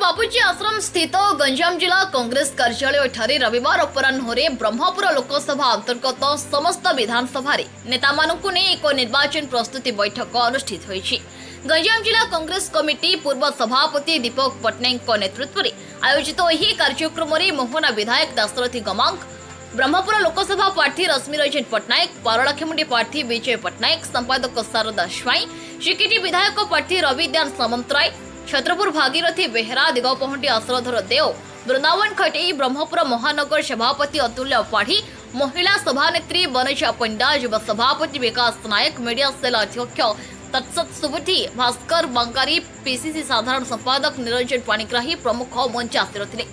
बापूजी आश्रम स्थित गंजाम जिला कांग्रेस कार्यालय ठारे रविवार अपराह्न ब्रह्मपुर लोकसभा अंतर्गत समस्त विधानसभा नेता एक निर्वाचन प्रस्तुति बैठक अनुष्ठित होईछि। गंजाम जिला कांग्रेस कमिटी पूर्व सभापति दीपक पट्टनायक नेतृत्व में आयोजित यह कार्यक्रम में मोहना विधायक दाशरथी गमांग, ब्रह्मपुर लोकसभा प्रार्थी रश्मि रंजन पट्टनायक, पारलाखेमुंडी प्रार्थी विजय पट्टनायक, संपादक शारदा स्वाई, शिकिटी विधायक प्रार्थी रविद्यान सामंतराय, छत्रपुर भागीरथी बेहरा, दिगपहंडी आश्रधर देव, वृंदावन खटे, ब्रह्मपुर महानगर सभापति अतुल्य पाढ़ी, महिला सभानेत्री वनजा पंडा, युवा सभापति विकास नायक, मीडिया सेल अध्यक्ष तत्सत सुबुद्धि, भास्कर बांगारी, पीसीसी साधारण संपादक निरंजन पाणिग्राही प्रमुख मंच आसीरथिले।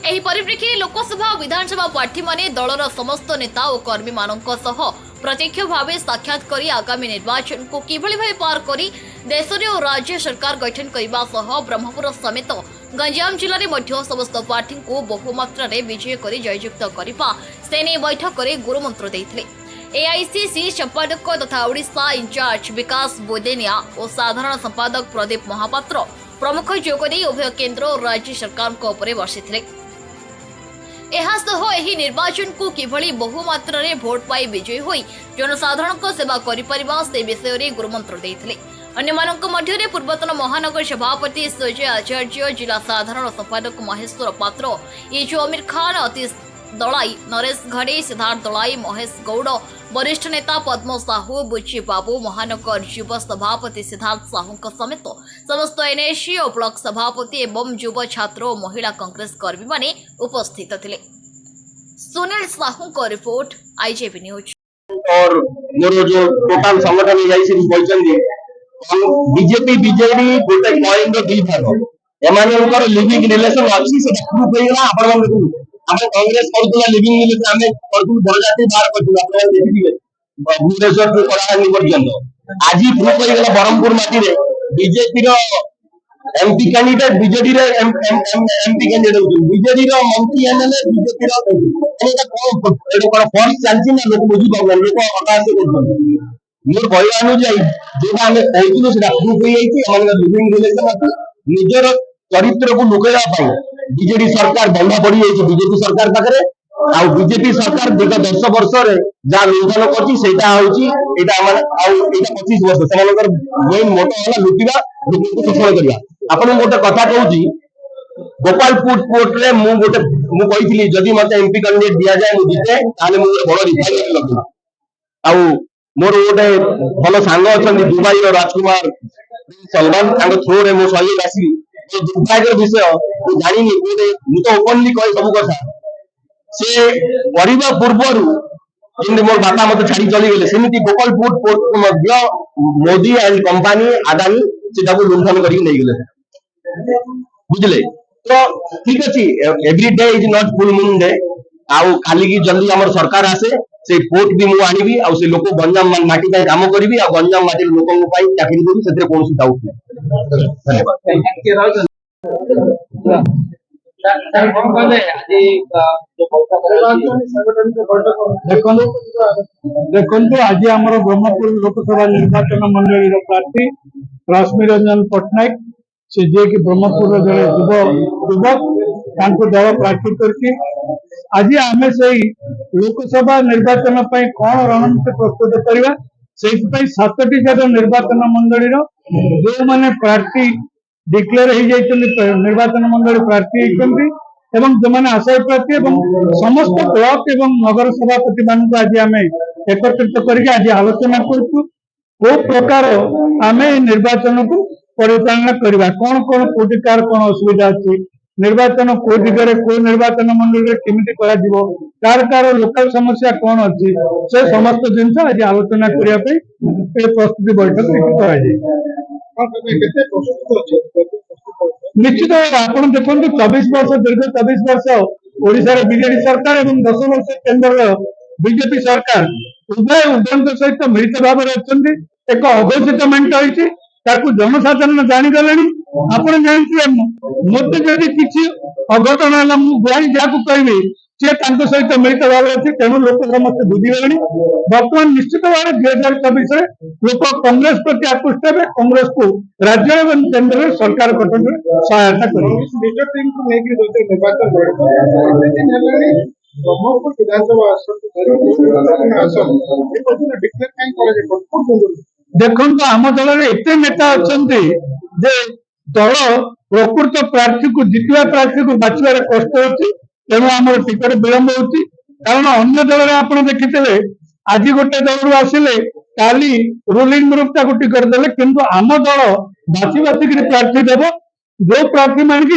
एही परिप्रेक्षी लोकसभा और विधानसभा प्रार्थी माने दलर समस्त नेता और कर्मी मानक सह प्रत्यक्ष भाव साक्षात करी आगामी निर्वाचन को किभली भावे पार करी देश और राज्य सरकार गठन करने सह ब्रह्मपुर समेत गंजाम जिले में मध्य समस्त प्रार्थी को बहुमात्रा विजय कर जययुक्त करने से नहीं बैठक में गुरुमंत्र देते। एआईसीसी संपादक तथा ओडिशा इंचार्ज विकास बोदेनिया और साधारण संपादक प्रदीप महापात्र प्रमुख जोगदे उभय केन्द्र और राज्य सरकार बर्षिथिले। निर्वाचन को किभली बहुमात्रा रे भोट पाई विजयी होई जनसाधारण सेवा करिपरिबा से विषय रे गुरुमंत्र देथिले। अन्यमानक मध्य पूर्वतन महानगर सभापति सुजय आचार्य, जिला साधारण संपादक महेश्वर पात्र, इजु अमीर खान, अतीश दलाई, नरेश घड़े, सिद्धार्थ दलाई, महेश गौड़, वरिष्ठ नेता पद्म साहू, बुच्ची बाबू, महानगर युवा सभापति सिद्धार्थ साहू समेत समस्त एनएससी और ब्लॉक सभापति एवं युवा छात्र और महिला कांग्रेस कर्मी माने उपस्थित थे। सुनील साहू को रिपोर्ट, आईजेपी न्यूज। और मोर जो टोटल संगठन बीजेपी बीजेडी गोटे कॉइन दी भाग एमानकर लिविंग रिलेशन अछि से प्रूफ होइला। आपण कांग्रेस करतुला लिविंग रिलेशन आमे करतु बरजाती बार करतु आपण देखिबे भुवनेश्वर टू कलाहांडी पर्यंत आज प्रूफ होइला। बरमपुर माटी रे बीजेपी रो एमपी कैंडिडेट बीजेडी रे एमपी कैंडिडेट बीजेडी रो मंत्री एमएलए बीजेपी रो एटा कोन फोर्स चलछि ना लोक बुझी पाउन लोक आकाश करछन। मोर कहवा अनुଯାୟୀ जोटा आमे कहथिलु सेटा प्रूफ होई जाईछि। एमानकर लिविंग रिलेशन अछि निजर चरित्र को लुकेरा पाई बीजेडी सरकार बंधा पड़ी जाइए बीजेपी सरकार पाखे आ बीजेपी सरकार विगत 10 वर्ष रे जा लुंठन करछि सेटा होछि एटा हमर आ एटा 25 वर्ष सेमानकर मेन मोटो होला लुटिबा लोक को शोषण करिया। आपन गोटे कथा कहूछि गोपालपुर कोर्ट रे मु कहितली जदि मते एमपी कैंडिडेट दिया जाय मु जिते ताले मु बड़ रिफाइनरी लगबा। आ मोर गोटे भलो सांग अछन दुबई रो राजकुमार सलमान तांग थ्रो रे मु सही आसी दुर्भाग्य विषय जानी तो ओपनली कहे सब कथा से परिवा पूर्वर मोर बापा मत छाड़ी चली गले सेमिति गोपालपुर पोर्ट मध्य मोदी एंड कंपनी अदानी से लुंठन कर बुझले। तो ठीक अच्छी every day is not full moon day आउ खाली की जल्दी हमर सरकार आसे से पोर्ट भी मु आनिबी आ से लोक गंजाम माटी पे काम करबी आ गंजाम माटी लोक पई चाकरी देबी सेते कोनोसी डाउट नै। धन्यवाद। देखो आज आम ब्रह्मपुर लोकसभा निर्वाचन मंडल प्रार्थी रश्मि रंजन पट्टनायक से जे कि ब्रह्मपुर जड़े युवक दल प्रार्थी करके आज आम से लोकसभा निर्वाचन कौन रणनीति प्रस्तुत करवा से 7टी जाक निर्वाचन मंडल जो मैंने प्रार्थी डिक्लेयर हो जाइए निर्वाचन मंडल प्रार्थी एवं जो मैंने आशायी प्रार्थी समस्त ब्लॉक एवं नगर सभापति मान आज आम एकत्रित करके आज आलोचना करूँ प्रकार आम निर्वाचन को परिचालना करवा कौन कौन कोटी कार कौन असुविधा अच्छी निर्वाचन को दिगरे को निर्वाचन मंडल केमिति करा जीवो कार कार लोकल समस्या कौन अच्छी से समस्त जिन आज आलोचना करने प्रस्तुति बैठक करा निश्चित आप देखो 24 वर्ष दीर्घ 24 वर्ष ओडिशा बीजेडी सरकार और 10 वर्ष केंद्र बीजेपी सरकार उभय उभय सहित मिलित भाव में एक अघोषित मेंट होती जनसाधारण जानीगले। आप जानते मत जदि किसी अघटन है गुहारी जहाँ कहि सी सहित मिलित भाव अच्छी तेणु लोक समस्त बुझीगले बर्तमान निश्चित भाव 2024 लोक कांग्रेस प्रति आकृष्ट हे कांग्रेस को राज्य एवं केंद्र में सरकार गठन में सहायता करेंगे। ब्रह्मपुर विधानसभा देखो आम दल एत नेता अच्छा दल प्रकृत प्रार्थी को जितवा प्रार्थी को बाछवार कष्ट होती तेणु आम टिकट विलंब होती कारण अन्य दल में आप देखिए आज गोटे दल आसिले काली रूलिंग ग्रुप टिकट देले किंतु आम दल बाछी बाछिक प्रार्थी देव जो प्रार्थी मान की